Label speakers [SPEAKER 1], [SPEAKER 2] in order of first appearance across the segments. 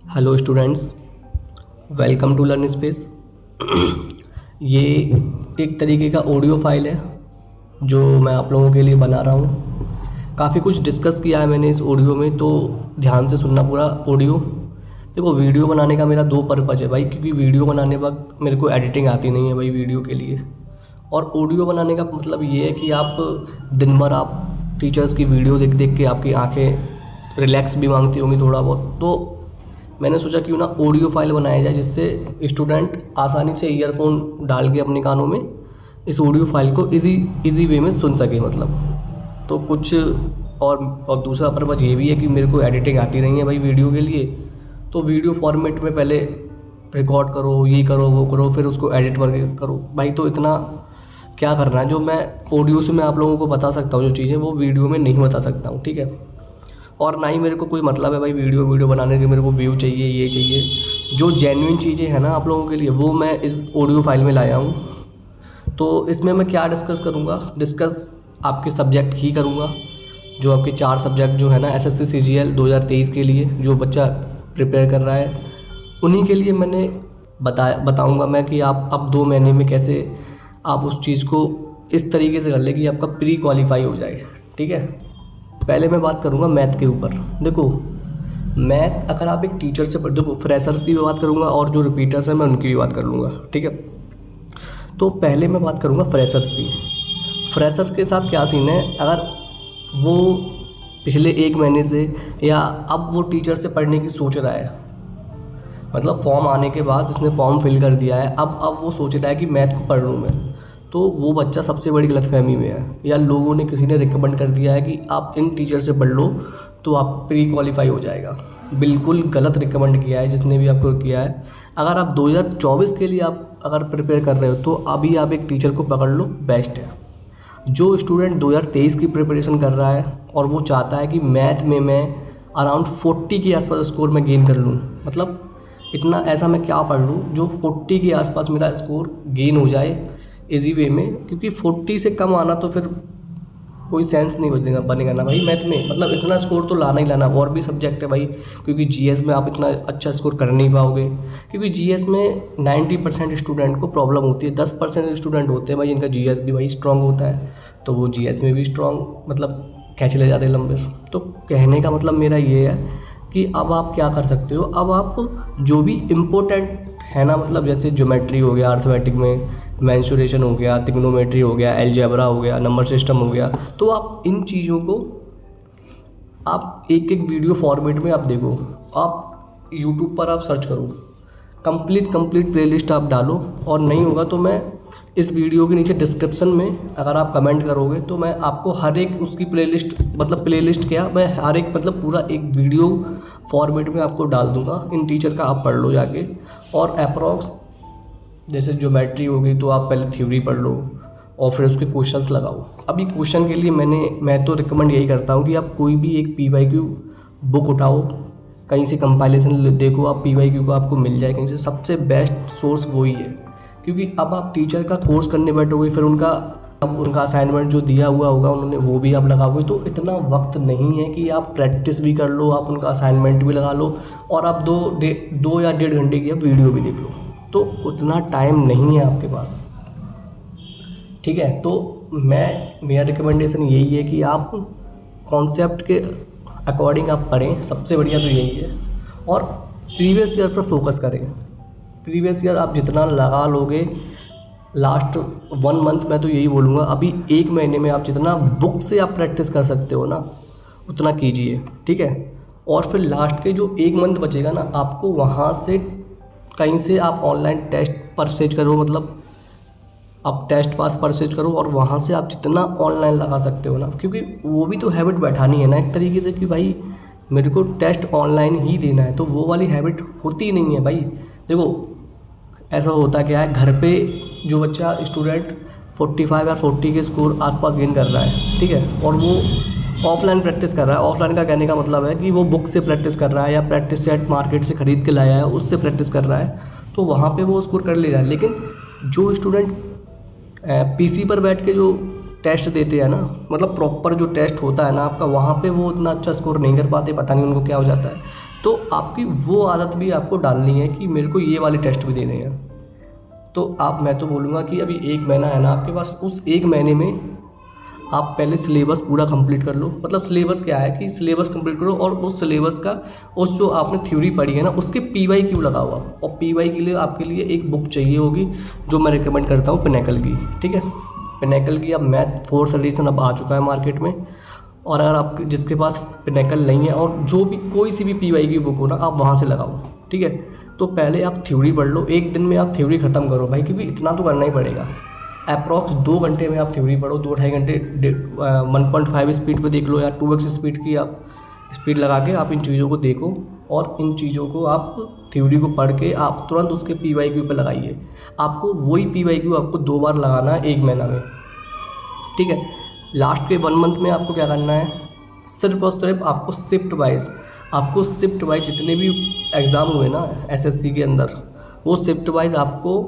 [SPEAKER 1] Hello students, welcome to learn space. ये एक तरीके का ऑडियो फाइल है जो मैं आप लोगों के लिए बना रहा हूँ। काफ़ी कुछ डिस्कस किया है मैंने इस ऑडियो में, तो ध्यान से सुनना पूरा ऑडियो। देखो, वीडियो बनाने का मेरा दो पर्पज़ है भाई, क्योंकि वीडियो बनाने वक्त मेरे को एडिटिंग आती नहीं है भाई वीडियो के लिए। और ऑडियो बनाने का मतलब ये है कि आप दिन भर आप टीचर्स की वीडियो देख देख के आपकी आंखें रिलैक्स भी मांगती होंगी थोड़ा बहुत, तो मैंने सोचा क्यों ना ऑडियो फाइल बनाया जाए जिससे स्टूडेंट आसानी से ईयरफोन डाल के अपने कानों में इस ऑडियो फाइल को इजी वे में सुन सके। मतलब तो कुछ और दूसरा पर्पज़ ये भी है कि मेरे को एडिटिंग आती नहीं है भाई वीडियो के लिए, तो वीडियो फॉर्मेट में पहले रिकॉर्ड करो, ये करो, वो करो, फिर उसको एडिट वगैरह करो भाई। तो इतना क्या करना है, जो मैं ऑडियो से मैं आप लोगों को बता सकता हूँ जो चीज़ें, वो वीडियो में नहीं बता सकता हूँ, ठीक है। और ना ही मेरे को कोई मतलब है भाई वीडियो बनाने के, मेरे को व्यू चाहिए, ये चाहिए। जो जेन्युइन चीज़ें हैं ना आप लोगों के लिए, वो मैं इस ऑडियो फाइल में लाया हूँ। तो इसमें मैं क्या डिस्कस करूँगा, डिस्कस आपके सब्जेक्ट ही करूँगा, जो आपके 4 सब्जेक्ट जो है ना एसएससी सीजीएल 2023 के लिए जो बच्चा प्रिपेयर कर रहा है, उन्हीं के लिए मैंने बताऊँगा मैं कि आप अब 2 महीने में कैसे आप उस चीज़ को इस तरीके से कर ले कि आपका प्री क्वालिफाई हो जाए, ठीक है। पहले मैं बात करूँगा मैथ के ऊपर। देखो, मैथ अगर आप एक टीचर से देखो, फ्रेशर्स की भी बात करूँगा और जो रिपीटर्स हैं मैं उनकी भी बात कर लूँगा, ठीक है। तो पहले मैं बात करूँगा फ्रेशर्स की। फ्रेशर्स के साथ क्या सीन है, अगर वो पिछले 1 महीने से या अब वो टीचर से पढ़ने की सोच रहा है, मतलब फॉर्म आने के बाद इसने फॉर्म फिल कर दिया है, अब वो सोच रहा है कि मैथ को पढ़ लूँ मैं, तो वो बच्चा सबसे बड़ी गलतफहमी में है। या लोगों ने, किसी ने रिकमेंड कर दिया है कि आप इन टीचर से पढ़ लो तो आप प्री क्वालिफाई हो जाएगा। बिल्कुल गलत रिकमेंड किया है जिसने भी आपको किया है। अगर आप 2024 के लिए आप अगर प्रिपेयर कर रहे हो तो अभी आप एक टीचर को पकड़ लो, बेस्ट है। जो स्टूडेंट 2023 की प्रिपरेशन कर रहा है और वो चाहता है कि मैथ में मैं अराउंड 40 के आसपास स्कोर में गेन कर लूँ, मतलब इतना ऐसा मैं क्या पढ़ लूँ जो 40 के आसपास मेरा स्कोर गेन हो जाए इजी वे में, क्योंकि 40 से कम आना तो फिर कोई सेंस नहीं बनेगा ना भाई मैथ में। मतलब इतना स्कोर तो लाना ही लाना। और भी सब्जेक्ट है भाई, क्योंकि जीएस में आप इतना अच्छा स्कोर कर नहीं पाओगे, क्योंकि जीएस में 90% स्टूडेंट को प्रॉब्लम होती है। 10% स्टूडेंट होते हैं भाई जिनका जीएस भी भाई स्ट्रांग होता है, तो वो जीएस में भी स्ट्रांग मतलब खींच ले जाते हैं लंबे। तो कहने का मतलब मेरा ये है कि अब आप क्या कर सकते हो, अब आप जो भी इम्पोर्टेंट है ना, मतलब जैसे ज्योमेट्री हो गया, अर्थमेटिक में मेंसुरेशन हो गया, ट्रिग्नोमेट्री हो गया, अलजेब्रा हो गया, नंबर सिस्टम हो गया, तो आप इन चीज़ों को आप एक एक वीडियो फॉर्मेट में आप देखो। आप यूट्यूब पर आप सर्च करो, कंप्लीट प्लेलिस्ट आप डालो, और नहीं होगा तो मैं इस वीडियो के नीचे डिस्क्रिप्शन में अगर आप कमेंट करोगे तो मैं आपको हर एक उसकी प्लेलिस्ट, मतलब प्लेलिस्ट क्या, मैं हर एक मतलब पूरा एक वीडियो फॉर्मेट में आपको डाल दूंगा। इन टीचर का आप पढ़ लो जाके, और अप्रॉक्स जैसे ज्योमेट्री हो गई तो आप पहले थ्योरी पढ़ लो और फिर उसके क्वेश्चंस लगाओ। अभी क्वेश्चन के लिए मैं तो रिकमेंड यही करता हूँ कि आप कोई भी एक PYQ बुक उठाओ, कहीं से कंपाइलेशन देखो, आप PYQ को आपको मिल जाए कहीं से। सबसे बेस्ट सोर्स वही है, क्योंकि अब आप टीचर का कोर्स करने बैठोगे, फिर उनका असाइनमेंट जो दिया हुआ होगा उन्होंने वो भी आप लगाओगे, तो इतना वक्त नहीं है कि आप प्रैक्टिस भी कर लो, आप उनका असाइनमेंट भी लगा लो, और आप 2 या 1.5 घंटे की आप वीडियो भी देख लो। तो उतना टाइम नहीं है आपके पास, ठीक है। तो मेरा रिकमेंडेशन यही है कि आप कॉन्सेप्ट के अकॉर्डिंग आप पढ़ें, सबसे बढ़िया तो यही है। और प्रीवियस ईयर पर फोकस करें। प्रीवियस ईयर आप जितना लगा लोगे, लास्ट 1 मंथ मैं तो यही बोलूँगा, अभी 1 महीने में आप जितना बुक से आप प्रैक्टिस कर सकते हो ना उतना कीजिए, ठीक है। और फिर लास्ट के जो 1 मंथ बचेगा ना, आपको वहाँ से कहीं से आप ऑनलाइन टेस्ट परचेज करो, मतलब आप टेस्ट पास परचेज करो, और वहाँ से आप जितना ऑनलाइन लगा सकते हो ना, क्योंकि वो भी तो हैबिट बैठानी है ना एक तरीके से कि भाई मेरे को टेस्ट ऑनलाइन ही देना है, तो वो वाली हैबिट होती ही नहीं है भाई। देखो, ऐसा होता क्या है, घर पे जो बच्चा स्टूडेंट 45 या 40 के स्कोर आसपास गेन कर रहा है, ठीक है, और वो ऑफलाइन प्रैक्टिस कर रहा है। ऑफलाइन का कहने का मतलब है कि वो बुक से प्रैक्टिस कर रहा है या प्रैक्टिस सेट मार्केट से ख़रीद के लाया है, उससे प्रैक्टिस कर रहा है, तो वहाँ पे वो स्कोर कर ले रहा है। लेकिन जो स्टूडेंट पीसी पर बैठ के जो टेस्ट देते हैं ना, मतलब प्रॉपर जो टेस्ट होता है ना आपका, वहाँ पे वो उतना अच्छा स्कोर नहीं कर पाते, पता नहीं उनको क्या हो जाता है। तो आपकी वो आदत भी आपको डालनी है कि मेरे को ये वाले टेस्ट भी देने हैं। तो मैं तो बोलूँगा कि अभी 1 महीना है ना आपके पास, उस 1 महीने में आप पहले सिलेबस पूरा कंप्लीट कर लो। मतलब सिलेबस क्या है कि सिलेबस कंप्लीट करो और उस सिलेबस का, उस जो आपने थ्योरी पढ़ी है ना, उसके PYQ लगाओ आप। और PYQ के लिए आपके लिए एक बुक चाहिए होगी जो मैं रिकमेंड करता हूँ, पिनेकल की। ठीक है, पिनेकल की अब मैथ 4th एडिशन अब आ चुका है मार्केट में। और अगर आप जिसके पास पिनेकल नहीं है और जो भी कोई सी भी PYQ बुक हो ना, आप वहाँ से लगाओ। ठीक है, तो पहले आप थ्योरी पढ़ लो, एक दिन में आप थ्योरी ख़त्म करो भाई, क्योंकि इतना तो करना ही पड़ेगा। अप्रॉक्स 2 घंटे में आप थ्योरी पढ़ो, 2-2.5 घंटे 1.5 स्पीड पे देख लो या 2x स्पीड की आप स्पीड लगा के आप इन चीज़ों को देखो। और इन चीज़ों को आप थ्योरी को पढ़ के आप तुरंत उसके PYQ पे लगाइए। आपको वही PYQ आपको 2 बार लगाना है 1 महीना में। ठीक है, लास्ट के 1 मंथ में आपको क्या करना है, सिर्फ और सिर्फ आपको शिफ्ट वाइज जितने भी एग्ज़ाम हुए ना SSC के अंदर, वो शिफ्ट वाइज आपको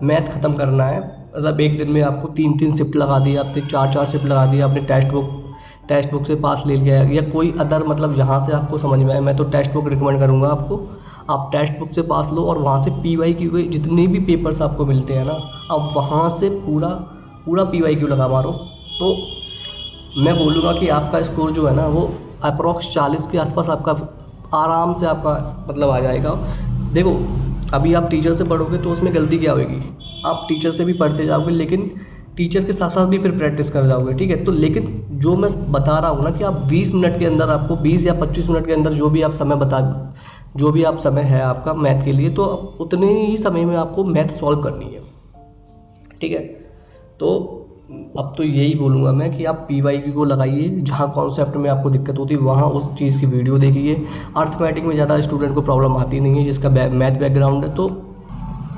[SPEAKER 1] मैथ ख़त्म करना है। मतलब एक दिन में आपको 3-3 शिफ्ट लगा दी, आपने 4-4 शिफ्ट लगा दी, आपने टेक्स्ट बुक से पास ले लिया या कोई अदर, मतलब जहाँ से आपको समझ में आए। मैं तो टेक्स्ट बुक रिकमेंड करूँगा आपको, आप टेक्स्ट बुक से पास लो और वहाँ से PYQ के जितने भी पेपर्स आपको मिलते हैं ना, आप वहाँ से पूरा PYQ लगा मारो। तो मैं बोलूँगा कि आपका स्कोर जो है ना, वो अप्रॉक्स 40 के आसपास आपका आराम से आपका मतलब आ जाएगा। देखो, अभी आप टीचर से पढ़ोगे तो उसमें गलती क्या होगी, आप टीचर से भी पढ़ते जाओगे लेकिन टीचर के साथ साथ भी फिर प्रैक्टिस कर जाओगे। ठीक है, तो लेकिन जो मैं बता रहा हूँ ना कि आप 20 मिनट के अंदर, आपको 20 या 25 मिनट के अंदर जो भी आप समय है आपका मैथ के लिए, तो उतने ही समय में आपको मैथ सॉल्व करनी है। ठीक है, तो अब तो यही बोलूँगा मैं कि आप PYQ को लगाइए, जहाँ कॉन्सेप्ट में आपको दिक्कत होती है वहाँ उस चीज़ की वीडियो देखिए। अर्थमेटिक में ज़्यादा स्टूडेंट को प्रॉब्लम आती नहीं है, जिसका मैथ बैकग्राउंड है, तो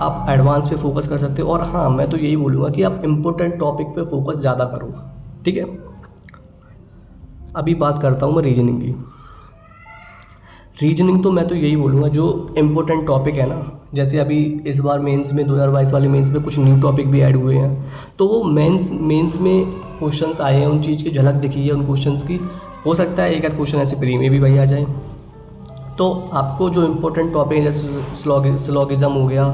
[SPEAKER 1] आप एडवांस पे फोकस कर सकते हो। और हाँ, मैं तो यही बोलूँगा कि आप इम्पोर्टेंट टॉपिक पे फोकस ज़्यादा करो। ठीक है, अभी बात करता हूँ मैं रीजनिंग की। रीजनिंग तो मैं तो यही बोलूँगा, जो इम्पोर्टेंट टॉपिक है ना, जैसे अभी इस बार मेंस में 2022 वाले मेंस में कुछ न्यू टॉपिक भी ऐड हुए हैं, तो वो मेंस में क्वेश्चंस आए हैं, उन चीज़ की झलक दिखी है उन क्वेश्चंस की। हो सकता है एक आध क्वेश्चन ऐसे प्री में भी भाई आ जाए। तो आपको जो इम्पोर्टेंट टॉपिक है, जैसे सिलोगिज्म हो गया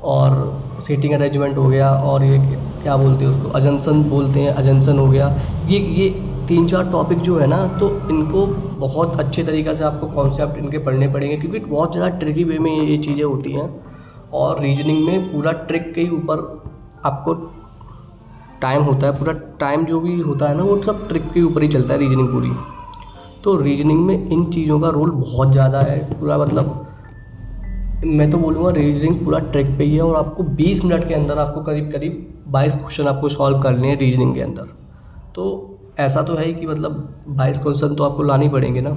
[SPEAKER 1] और सीटिंग अरेंजमेंट हो गया, और ये क्या बोलते हैं उसको, अजम्पशन बोलते हैं, अजम्पशन हो गया, ये 3-4 टॉपिक जो है ना, तो इनको बहुत अच्छे तरीक़े से आपको कॉन्सेप्ट इनके पढ़ने पड़ेंगे, क्योंकि बहुत ज़्यादा ट्रिकी वे में ये चीज़ें होती हैं। और रीजनिंग में पूरा ट्रिक के ही ऊपर आपको टाइम होता है, पूरा टाइम जो भी होता है ना, वो सब ट्रिक के ऊपर ही चलता है रीजनिंग पूरी। तो रीजनिंग में इन चीज़ों का रोल बहुत ज़्यादा है, पूरा मतलब मैं तो बोलूँगा रीजनिंग पूरा ट्रिक पे ही है। और आपको 20 मिनट के अंदर आपको करीब 22 क्वेश्चन आपको सॉल्व करने हैं रीजनिंग के अंदर। तो ऐसा तो है ही कि मतलब 22 क्वेश्चन तो आपको लाने पड़ेंगे ना।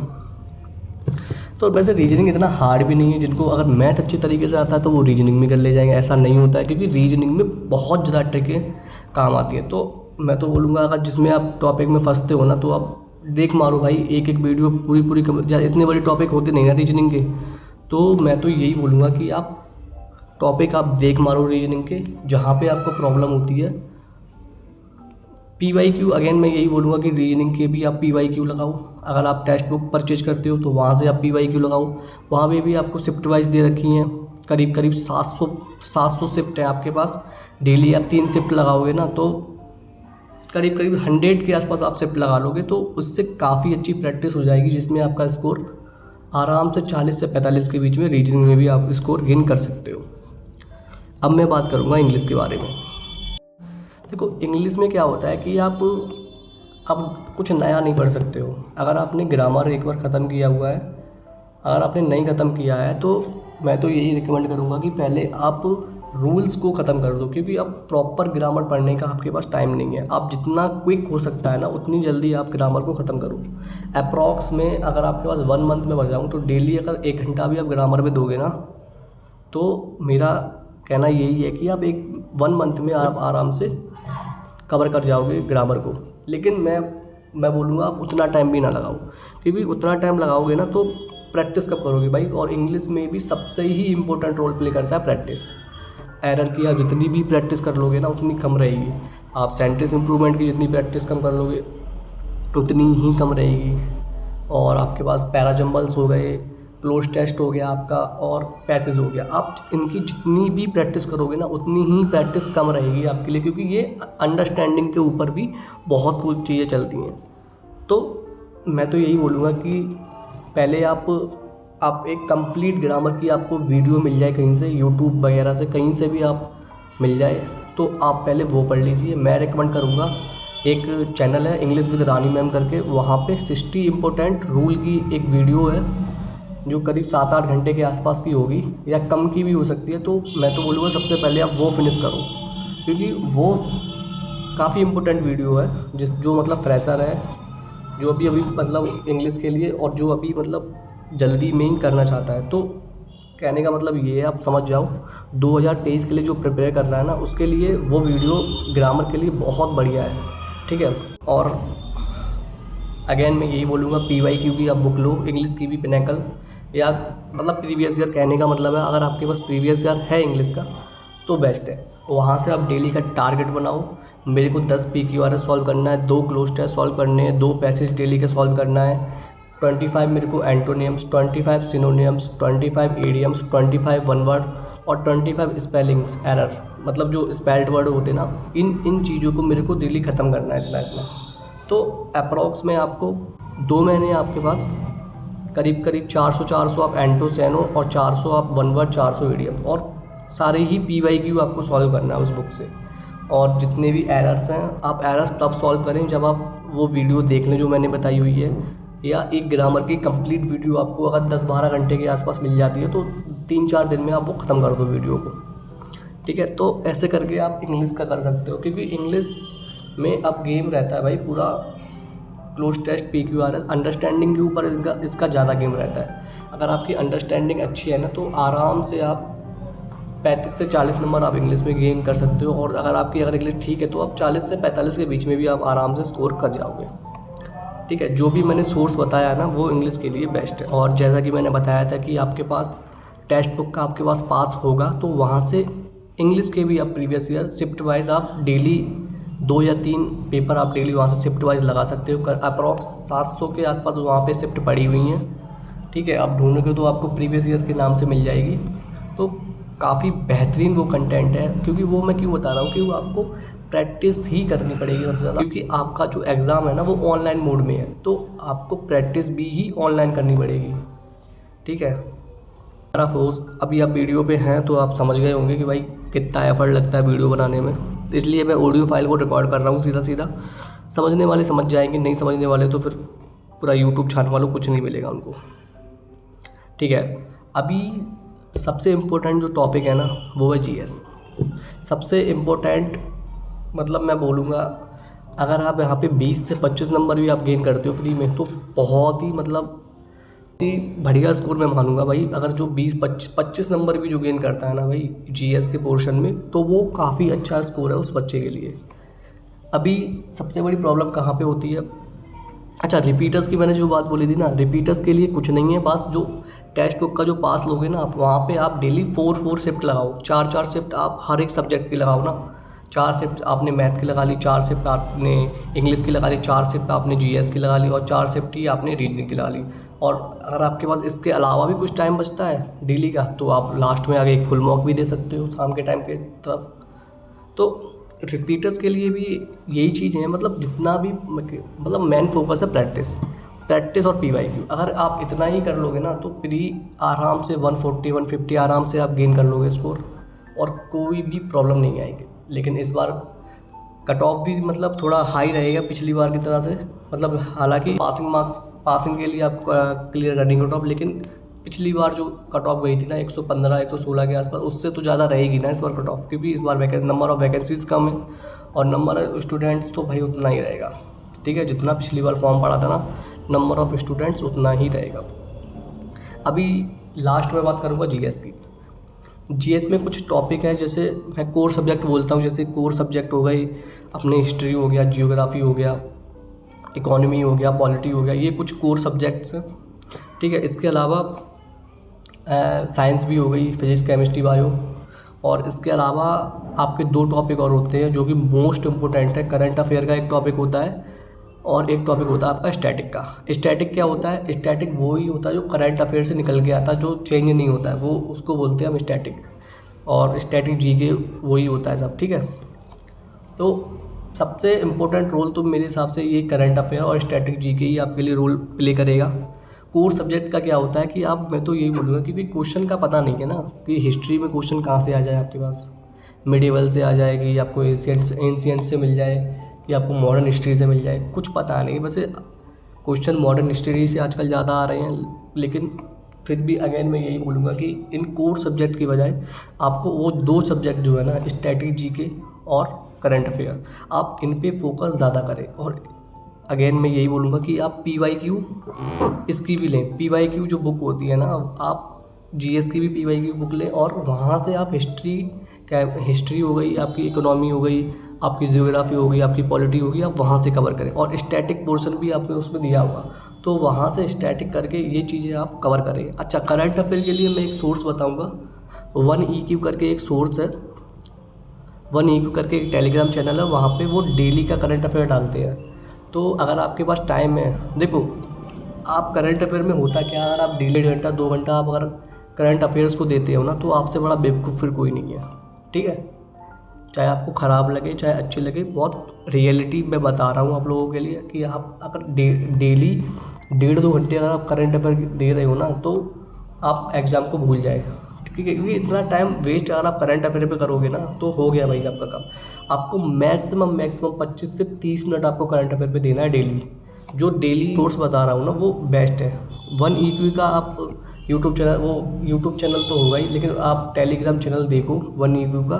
[SPEAKER 1] तो वैसे रीजनिंग इतना हार्ड भी नहीं है, जिनको अगर मैथ अच्छी तरीके से आता है तो वो रीजनिंग में कर ले जाएंगे, ऐसा नहीं होता है, क्योंकि रीजनिंग में बहुत ज़्यादा ट्रिकें काम आती हैं। तो मैं तो बोलूँगा अगर जिसमें आप टॉपिक में फंसते हो ना, तो आप देख मारो भाई, एक वीडियो पूरी इतने बड़े टॉपिक होते नहीं ना रीजनिंग के। तो मैं तो यही बोलूँगा कि आप टॉपिक आप देख मारो रीजनिंग के, जहाँ पे आपको प्रॉब्लम होती है। PYQ अगेन मैं यही बोलूँगा कि रीजनिंग के भी आप PYQ लगाओ। अगर आप टेक्स्ट बुक परचेज करते हो तो वहाँ से आप PYQ लगाओ, वहाँ पे भी आपको शिफ्ट वाइज दे रखी हैं। करीब 700 शिफ्ट है आपके पास। डेली आप 3 शिफ्ट लगाओगे ना, तो करीब 100 के आसपास आप शिफ्ट लगा लोगे, तो उससे काफ़ी अच्छी प्रैक्टिस हो जाएगी, जिसमें आपका स्कोर आराम से 40 से 45 के बीच में रीजनिंग में भी आप स्कोर गेन कर सकते हो। अब मैं बात करूँगा इंग्लिश के बारे में। देखो, इंग्लिश में क्या होता है कि आप अब कुछ नया नहीं पढ़ सकते हो। अगर आपने ग्रामर एक बार ख़त्म किया हुआ है, अगर आपने नहीं ख़त्म किया है, तो मैं तो यही रिकमेंड करूँगा कि पहले आप रूल्स को ख़त्म कर दो, क्योंकि अब प्रॉपर ग्रामर पढ़ने का आपके पास टाइम नहीं है। आप जितना क्विक हो सकता है ना, उतनी जल्दी आप ग्रामर को ख़त्म करो। अप्रॉक्स में अगर आपके पास 1 मंथ में बचाऊँ तो डेली अगर 1 घंटा भी आप ग्रामर पे दोगे ना, तो मेरा कहना यही है कि आप 1 मंथ में आप आराम से कवर कर जाओगे ग्रामर को। लेकिन मैं बोलूँगा आप उतना टाइम भी ना लगाओ, क्योंकि उतना टाइम लगाओगे ना तो प्रैक्टिस कब करोगे भाई। और इंग्लिश में भी सबसे ही इम्पोर्टेंट रोल प्ले करता है प्रैक्टिस। एरर की आप जितनी भी प्रैक्टिस कर लोगे ना, उतनी कम रहेगी। आप सेंटेंस इंप्रूवमेंट की जितनी प्रैक्टिस कम कर लोगे, उतनी ही कम रहेगी। और आपके पास पैराजम्बल्स हो गए, क्लोज टेस्ट हो गया आपका और पैसेज हो गया। आप इनकी जितनी भी प्रैक्टिस करोगे ना उतनी ही प्रैक्टिस कम रहेगी आपके लिए, क्योंकि ये अंडरस्टैंडिंग के ऊपर भी बहुत कुछ चीज़ें चलती हैं। तो मैं तो यही बोलूँगा कि पहले आप एक कंप्लीट ग्रामर की आपको वीडियो मिल जाए कहीं से, यूट्यूब वगैरह से कहीं से भी आप मिल जाए तो आप पहले वो पढ़ लीजिए। मैं रिकमेंड करूँगा, एक चैनल है इंग्लिश विद रानी मैम करके, वहाँ पे 60 इम्पोर्टेंट रूल की एक वीडियो है जो करीब 7-8 घंटे के आसपास की होगी या कम की भी हो सकती है। तो मैं तो बोलूँगा सबसे पहले आप वो फिनिश करो, क्योंकि वो काफ़ी इम्पोर्टेंट वीडियो है जो मतलब फ्रेशर है, जो अभी मतलब इंग्लिश के लिए और जो अभी मतलब जल्दी में ही करना चाहता है। तो कहने का मतलब ये है, आप समझ जाओ 2023 के लिए जो प्रिपेयर कर रहा है ना उसके लिए वो वीडियो ग्रामर के लिए बहुत बढ़िया है, ठीक है। और अगेन मैं यही बोलूँगा, PYQ की आप बुक लो, इंग्लिश की भी पिनेकल, या मतलब प्रीवियस ईयर, कहने का मतलब है अगर आपके पास प्रीवियस ईयर है इंग्लिश का तो बेस्ट है। वहाँ से आप डेली का टारगेट बनाओ, मेरे को 10 PQRS सॉल्व करना है, 2 क्लोज टेस्ट सॉल्व करने हैं, 2 पैसेज डेली के सॉल्व करना है, 25 मेरे को एंटोनियम्स, 25 सिनोनियम्स, 25 इडियम्स, 25 वन वर्ड और 25 स्पेलिंग्स एरर, मतलब जो स्पेल्ड वर्ड होते हैं ना, इन चीज़ों को मेरे को डेली ख़त्म करना है इतना। तो अप्रॉक्स में आपको 2 महीने आपके पास करीब 400 आप एंटो सैनो और 400 आप वन वर्ड, 400 इडियम, और सारे ही PYQ आपको सॉल्व करना है उस बुक से। और जितने भी एरर्स हैं आप एरर्स तब सॉल्व करें जब आप वो वीडियो देख लें जो मैंने बताई हुई है, या एक ग्रामर की कंप्लीट वीडियो आपको अगर 10-12 घंटे के आसपास मिल जाती है तो 3-4 दिन में आप वो ख़त्म कर दो वीडियो को, ठीक है। तो ऐसे करके आप इंग्लिश का कर सकते हो, क्योंकि इंग्लिश में अब गेम रहता है भाई पूरा, क्लोज टेस्ट, PQRS, अंडरस्टैंडिंग के ऊपर इसका ज़्यादा गेम रहता है। अगर आपकी अंडरस्टैंडिंग अच्छी है ना तो आराम से आप 35 से 40 नंबर आप इंग्लिश में गेन कर सकते हो, और अगर इंग्लिश ठीक है तो आप 40 से 45 के बीच में भी आप आराम से स्कोर कर जाओगे, ठीक है। जो भी मैंने सोर्स बताया है ना वो इंग्लिश के लिए बेस्ट है। और जैसा कि मैंने बताया था कि आपके पास टेक्स्ट बुक का आपके पास पास होगा तो वहाँ से इंग्लिश के भी आप प्रीवियस ईयर शिफ्ट वाइज आप डेली 2 या 3 पेपर आप डेली वहाँ से शिफ्ट वाइज लगा सकते हो। अप्रॉक्स 700 के आसपास वहाँ पे शिफ्ट पड़ी हुई हैं, ठीक है। आप ढूंढोगे तो आपको प्रीवियस ईयर के नाम से मिल जाएगी। तो काफ़ी बेहतरीन वो कंटेंट है, क्योंकि वो मैं क्यों बता रहा हूँ कि वो आपको प्रैक्टिस ही करनी पड़ेगी सबसे ज़्यादा, क्योंकि आपका जो एग्ज़ाम है ना वो ऑनलाइन मोड में है, तो आपको प्रैक्टिस भी ही ऑनलाइन करनी पड़ेगी, ठीक है। अगर आप अभी आप वीडियो पे हैं तो आप समझ गए होंगे कि भाई कितना एफर्ट लगता है वीडियो बनाने में, तो इसलिए मैं ऑडियो फाइल को रिकॉर्ड कर रहा हूँ सीधा सीधा। समझने वाले समझ जाएंगे, नहीं समझने वाले तो फिर पूरा यूट्यूब छानने वालों कुछ नहीं मिलेगा उनको, ठीक है। अभी सबसे इम्पोर्टेंट जो टॉपिक है ना वो है GS। सबसे इम्पोर्टेंट मतलब मैं बोलूँगा, अगर आप यहाँ पे 20 से 25 नंबर भी आप गेन करते हो प्री में तो बहुत ही मतलब बढ़िया स्कोर मैं मानूंगा भाई। अगर जो 20-25 नंबर भी जो गेन करता है ना भाई GS के पोर्शन में, तो वो काफ़ी अच्छा स्कोर है उस बच्चे के लिए। अभी सबसे बड़ी प्रॉब्लम कहाँ पे होती है, अच्छा रिपीटर्स की मैंने जो बात बोली थी ना, रिपीटर्स के लिए कुछ नहीं है, बस जो टेक्स्ट बुक का जो पास लोगे ना आप, वहाँ पे आप डेली 4 शिफ्ट लगाओ, 4 शिफ्ट आप हर एक सब्जेक्ट की लगाओ ना। 4 शिफ्ट आपने मैथ की लगा ली, 4 शिफ्ट आपने इंग्लिश की लगा ली, 4 शिफ्ट आपने GS की लगा ली, और 4 शिफ्ट ही आपने रीजनिंग की लगा ली। और अगर आपके पास इसके अलावा भी कुछ टाइम बचता है डेली का तो आप लास्ट में आगे एक फुल मॉक भी दे सकते हो शाम के टाइम के तरफ। तो रिपीटर्स के लिए भी यही चीज़ है, मतलब जितना भी मतलब मेन फोकस है प्रैक्टिस और PYQ। अगर आप इतना ही कर लोगे ना तो प्री आराम से 140-150 आराम से आप गेन कर लोगे स्कोर, और कोई भी प्रॉब्लम नहीं आएगी। लेकिन इस बार कट ऑफ भी मतलब थोड़ा हाई रहेगा पिछली बार की तरह से, मतलब हालांकि पासिंग के लिए आप क्लियर रनिंग कट ऑफ, लेकिन पिछली बार जो कट ऑफ गई थी ना 115-116 के आसपास, उससे तो ज़्यादा रहेगी ना इस बार कट ऑफ, क्योंकि इस बार नंबर ऑफ़ वैकेंसीज़ कम है और नंबर ऑफ स्टूडेंट्स तो भाई उतना ही रहेगा, ठीक है। जितना पिछली बार फॉर्म पड़ा था ना, नंबर ऑफ़ स्टूडेंट्स उतना ही रहेगा। अभी लास्ट में बात करूँगा GS की। GS में कुछ टॉपिक है, जैसे मैं कोर सब्जेक्ट बोलता हूँ, जैसे कोर सब्जेक्ट हो गई अपने हिस्ट्री हो गया, जियोग्राफी हो गया, इकोनॉमी हो गया, पॉलिटी हो गया, ये कुछ कोर सब्जेक्ट्स हैं, ठीक है। इसके अलावा साइंस भी हो गई, फिजिक्स, केमिस्ट्री, बायो, और इसके अलावा आपके 2 टॉपिक और होते हैं जो कि मोस्ट इम्पोर्टेंट है। करंट अफेयर का एक टॉपिक होता है और एक टॉपिक होता है आपका स्टैटिक का। स्टैटिक क्या होता है? स्टैटिक वो ही होता है जो करंट अफेयर से निकल के आता है, जो चेंज नहीं होता है, वो उसको बोलते हैं हम स्टैटिक। और स्टैटिक जीके वही होता है सब, ठीक है। तो सबसे इम्पोर्टेंट रोल तो मेरे हिसाब से ये करंट अफेयर और स्टैटिक जीके ही आपके लिए रोल प्ले करेगा। कोर सब्जेक्ट का क्या होता है कि आप, मैं तो यही बोलूँगा कि क्वेश्चन का पता नहीं है ना कि हिस्ट्री में क्वेश्चन कहाँ से आ जाए आपके पास। मिडिवल से आ जाएगी, आपको एंशियंट से मिल जाए, या आपको मॉडर्न हिस्ट्री से मिल जाए, कुछ पता नहीं। वैसे क्वेश्चन मॉडर्न हिस्ट्री से आजकल ज़्यादा आ रहे हैं, लेकिन फिर भी अगेन मैं यही बोलूँगा कि इन कोर सब्जेक्ट की बजाय आपको वो 2 सब्जेक्ट जो है ना, स्टैटिक जीके और करंट अफेयर, आप इन पे फोकस ज़्यादा करें। और अगेन मैं यही बोलूँगा कि आप PYQ इसकी भी लें। PYQ जो बुक होती है ना, आप GS की भी PYQ बुक लें, और वहाँ से आप हिस्ट्री हो गई, आपकी इकोनॉमी हो गई, आपकी जियोग्राफी हो गई, आपकी पॉलिटी होगी, आप वहाँ से कवर करें। और स्टैटिक पोर्शन भी आपने उसमें दिया होगा, तो वहाँ से स्टैटिक करके ये चीज़ें आप कवर करें। अच्छा, करंट अफेयर के लिए मैं एक सोर्स बताऊँगा। 1EQ करके एक सोर्स है, 1EQ करके एक टेलीग्राम चैनल है, वहाँ पे वो डेली का करंट अफेयर डालते हैं। तो अगर आपके पास टाइम है, देखो आप करंट अफेयर में होता क्या, अगर आप डेली 1 घंटा 2 घंटा आप अगर करंट अफेयर्स को देते हो ना, तो आपसे बड़ा बेवकूफ़ फिर कोई नहीं है, ठीक है। चाहे आपको ख़राब लगे चाहे अच्छे लगे, बहुत रियलिटी मैं बता रहा हूँ आप लोगों के लिए कि आप अगर डेली 1.5-2 घंटे अगर आप करंट अफेयर दे रहे हो ना, तो आप एग्ज़ाम को भूल जाए, ठीक है। क्योंकि इतना टाइम वेस्ट अगर आप करंट अफेयर पे करोगे ना, तो हो गया भाई आपका काम। आपको मैक्सिमम 25 से 30 मिनट आपको करंट अफेयर पे देना है डेली। जो डेली कोर्स बता रहा हूँ ना, वो बेस्ट है। 1EQ का आप यूट्यूब चैनल, वो यूट्यूब चैनल तो होगा ही, लेकिन आप टेलीग्राम चैनल देखो 1EQ का,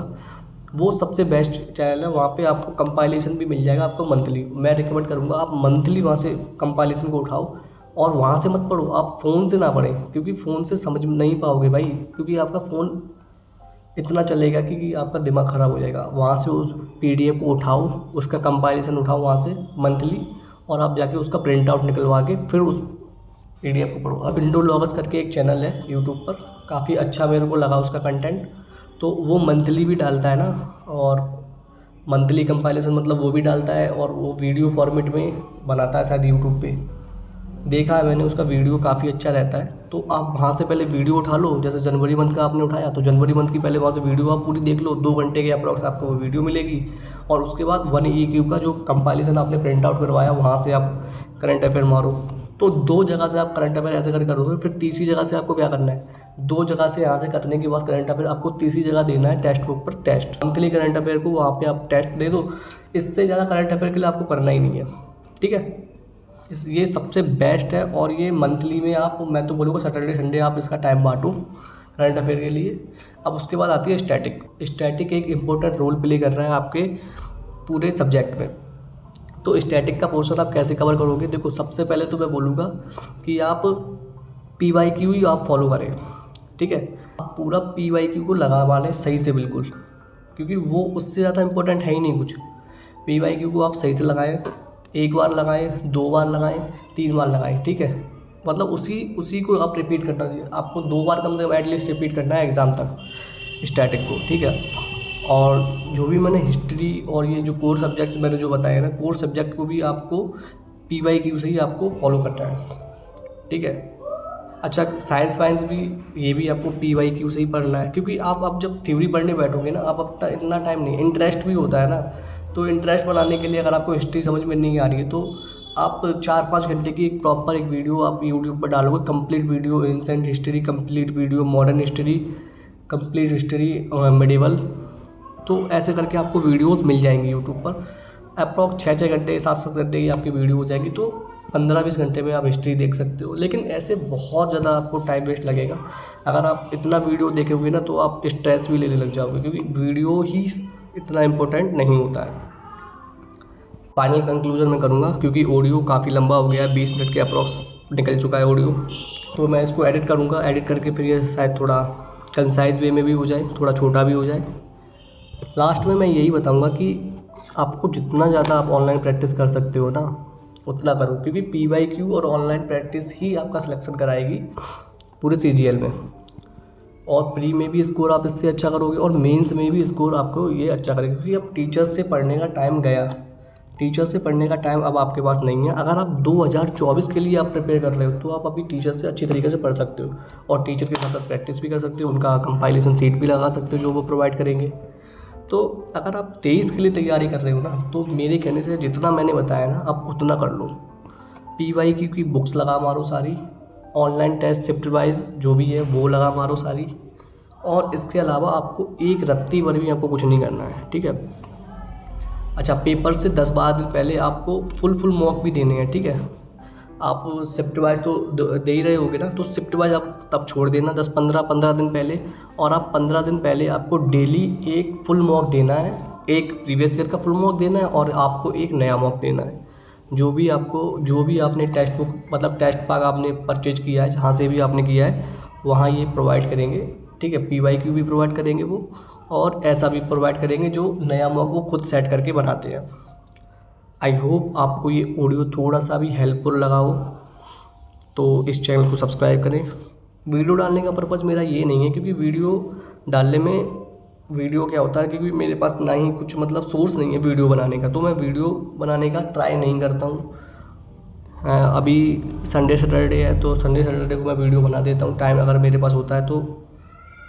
[SPEAKER 1] वो सबसे बेस्ट चैनल है। वहाँ पे आपको कंपाइलेशन भी मिल जाएगा आपको मंथली। मैं रिकमेंड करूँगा आप मंथली वहाँ से कंपाइलेशन को उठाओ, और वहाँ से मत पढ़ो, आप फ़ोन से ना पढ़ें, क्योंकि फ़ोन से समझ नहीं पाओगे भाई, क्योंकि आपका फ़ोन इतना चलेगा कि आपका दिमाग ख़राब हो जाएगा। वहाँ से उस PDF को उठाओ, उसका कंपाइलेशन उठाओ वहाँ से मंथली, और आप जाके उसका प्रिंट आउट निकलवा के फिर उस PDF को पढ़ो। अब इंडोलॉगस करके एक चैनल है यूट्यूब पर, काफ़ी अच्छा मेरे को लगा उसका कंटेंट, तो वो मंथली भी डालता है ना, और मंथली कंपाइलेशन मतलब वो भी डालता है, और वो वीडियो फॉर्मेट में बनाता है शायद यूट्यूब पे, देखा है मैंने उसका वीडियो, काफ़ी अच्छा रहता है। तो आप वहाँ से पहले वीडियो उठा लो, जैसे जनवरी मंथ का आपने उठाया, तो जनवरी मंथ की पहले वहाँ से वीडियो आप पूरी देख लो, 2 घंटे के अप्रॉक्स आपको वो वीडियो मिलेगी। और उसके बाद 1EQ का जो कंपाइलेशन आपने प्रिंट आउट करवाया, वहाँ से आप करंट अफेयर मारो। तो 2 जगह से आप करंट अफेयर ऐसे कर करोगे, फिर तीसरी जगह से आपको क्या करना है, 2 जगह से यहाँ से करने के बाद करंट अफेयर आपको तीसरी जगह देना है टेक्स्ट बुक पर टेस्ट। मंथली करंट अफेयर को वहाँ पे आप टेस्ट दे दो, इससे ज़्यादा करंट अफेयर के लिए आपको करना ही नहीं है, ठीक है। ये सबसे बेस्ट है। और ये मंथली में आप, मैं तो बोलूँगा सैटरडे संडे आप इसका टाइम बांटो करंट अफेयर के लिए। अब उसके बाद आती है स्टैटिक। स्टैटिक एक इम्पोर्टेंट रोल प्ले कर रहा है आपके पूरे सब्जेक्ट में। तो स्टैटिक का पोर्शन आप कैसे कवर करोगे? देखो, सबसे पहले तो मैं बोलूँगा कि आप PYQ ही आप फॉलो करें, ठीक है। आप पूरा PYQ को लगा लें सही से बिल्कुल, क्योंकि वो उससे ज़्यादा इम्पोर्टेंट है ही नहीं कुछ। PYQ को आप सही से लगाएं, 1 बार लगाएं, 2 बार लगाएं, 3 बार लगाएं, ठीक है। मतलब उसी को आप रिपीट करना चाहिए, आपको 2 बार कम से कम एटलीस्ट रिपीट करना है एग्ज़ाम तक स्टैटिक को, ठीक है। और जो भी मैंने हिस्ट्री और ये जो कोर सब्जेक्ट्स मैंने जो बताया ना, कोर सब्जेक्ट को भी आपको PYQ से ही आपको फॉलो करना है, ठीक है। अच्छा, साइंस वाइंस भी, ये भी आपको PYQ से ही पढ़ना है, क्योंकि आप अब जब थ्योरी पढ़ने बैठोगे ना, आप अपना इतना टाइम नहीं, इंटरेस्ट भी होता है ना, तो इंटरेस्ट बनाने के लिए अगर आपको हिस्ट्री समझ में नहीं आ रही है, तो आप 4-5 घंटे की एक प्रॉपर एक वीडियो आप यूट्यूब पर डालोगे, complete video, ancient history complete video, modern history complete history, medieval, तो ऐसे करके आपको वीडियोस मिल जाएंगी यूट्यूब पर। अप्रॉक्स 6-6 घंटे 7-7 घंटे की आपकी वीडियो हो जाएगी, तो 15-20 घंटे में आप हिस्ट्री देख सकते हो। लेकिन ऐसे बहुत ज़्यादा आपको टाइम वेस्ट लगेगा। अगर आप इतना वीडियो देखोगे ना, तो आप स्ट्रेस भी लेने लग जाओगे, क्योंकि वीडियो ही इतना इम्पोर्टेंट नहीं होता है। फाइनल कंक्लूजन मैं करूँगा, क्योंकि ऑडियो काफ़ी लंबा हो गया है, 20 मिनट के अप्रॉक्स निकल चुका है ऑडियो, तो मैं इसको एडिट करूँगा। एडिट करके फिर ये शायद थोड़ा कंसाइज वे में भी हो जाए, थोड़ा छोटा भी हो जाए। लास्ट में मैं यही बताऊँगा कि आपको जितना ज़्यादा आप ऑनलाइन प्रैक्टिस कर सकते हो ना, उतना करो, क्योंकि PYQ और ऑनलाइन प्रैक्टिस ही आपका सिलेक्शन कराएगी पूरे CGL में। और प्री में भी स्कोर आप इससे अच्छा करोगे, और मेंस में भी स्कोर आपको ये अच्छा करेगा, क्योंकि अब टीचर्स से पढ़ने का टाइम गया। टीचर से पढ़ने का टाइम अब आपके पास नहीं है। अगर आप 2024 के लिए आप प्रिपेयर कर रहे हो तो आप अभी टीचर से अच्छी तरीके से पढ़ सकते हो और टीचर के साथ साथ प्रैक्टिस भी कर सकते हो, उनका कंपाइलेशन सीट भी लगा सकते हो जो वो प्रोवाइड करेंगे। तो अगर आप 23 के लिए तैयारी कर रहे हो ना, तो मेरे कहने से जितना मैंने बताया ना आप उतना कर लो। PYQ की बुक्स लगा मारो सारी, ऑनलाइन टेस्ट शिफ्ट वाइज जो भी है वो लगा मारो सारी, और इसके अलावा आपको एक रत्ती भर भी आपको कुछ नहीं करना है, ठीक है। अच्छा, पेपर से 10-12 दिन पहले आपको फुल मॉक भी देने हैं, ठीक है। आप शिफ्ट वाइज तो दे ही रहे होगे ना, तो शिफ्ट वाइज आप तब छोड़ देना 10-15 दिन पहले, और आप 15 दिन पहले आपको डेली एक फुल मॉक देना है, एक प्रीवियस ईयर का फुल मॉक देना है और आपको एक नया मॉक देना है। जो भी आपने टेक्स्ट बुक मतलब टेस्ट पैक आपने परचेज किया है, जहाँ से भी आपने किया है वहाँ ये प्रोवाइड करेंगे, ठीक है। PYQ भी प्रोवाइड करेंगे वो, और ऐसा भी प्रोवाइड करेंगे जो नया मॉक वो खुद सेट करके बनाते हैं। आई होप आपको ये ऑडियो थोड़ा सा भी हेल्पफुल लगा हो, तो इस चैनल को सब्सक्राइब करें। वीडियो डालने का पर्पज़ मेरा ये नहीं है, क्योंकि वीडियो क्या होता है, क्योंकि मेरे पास ना ही कुछ मतलब सोर्स नहीं है वीडियो बनाने का, तो मैं वीडियो बनाने का ट्राई नहीं करता हूँ। अभी संडे सैटरडे है तो संडे सैटरडे को मैं वीडियो बना देता हूँ, टाइम अगर मेरे पास होता है तो।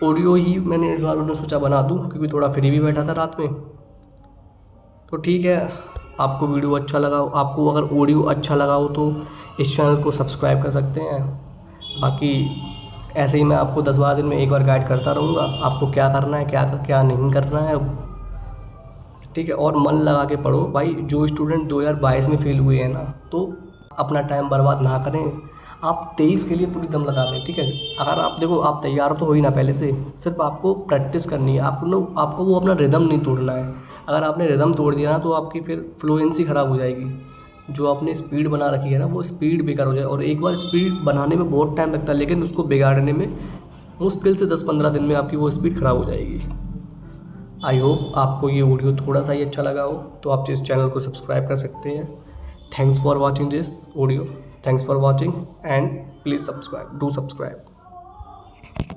[SPEAKER 1] ऑडियो ही मैंने इस बार सोचा बना दूँ, क्योंकि थोड़ा फ्री भी बैठा था रात में। तो ठीक है, आपको वीडियो अच्छा लगा, आपको अगर ऑडियो अच्छा लगा हो तो इस चैनल को सब्सक्राइब कर सकते हैं। बाकी ऐसे ही मैं आपको 10-12 दिन में एक बार गाइड करता रहूँगा, आपको क्या करना है क्या नहीं करना है, ठीक है। और मन लगा के पढ़ो भाई। जो स्टूडेंट 2022 में फेल हुए हैं ना, तो अपना टाइम बर्बाद ना करें, आप 23 के लिए पूरी दम लगा दें, ठीक है। अगर आप देखो, आप तैयार तो हो ही ना पहले से, सिर्फ आपको प्रैक्टिस करनी है, आपको वो अपना रिदम नहीं तोड़ना है। अगर आपने रिदम तोड़ दिया ना तो आपकी फिर फ्लुएंसी ख़राब हो जाएगी। जो आपने स्पीड बना रखी है ना, वो स्पीड बेकार हो जाए। और एक बार स्पीड बनाने में बहुत टाइम लगता है, लेकिन उसको बिगाड़ने में मुश्किल से 10-15 दिन में आपकी वो स्पीड ख़राब हो जाएगी। आई होप आपको ये ऑडियो थोड़ा सा ही अच्छा लगा हो, तो आप इस चैनल को सब्सक्राइब कर सकते हैं। Thanks for watching this audio, thanks for watching and please subscribe, do subscribe.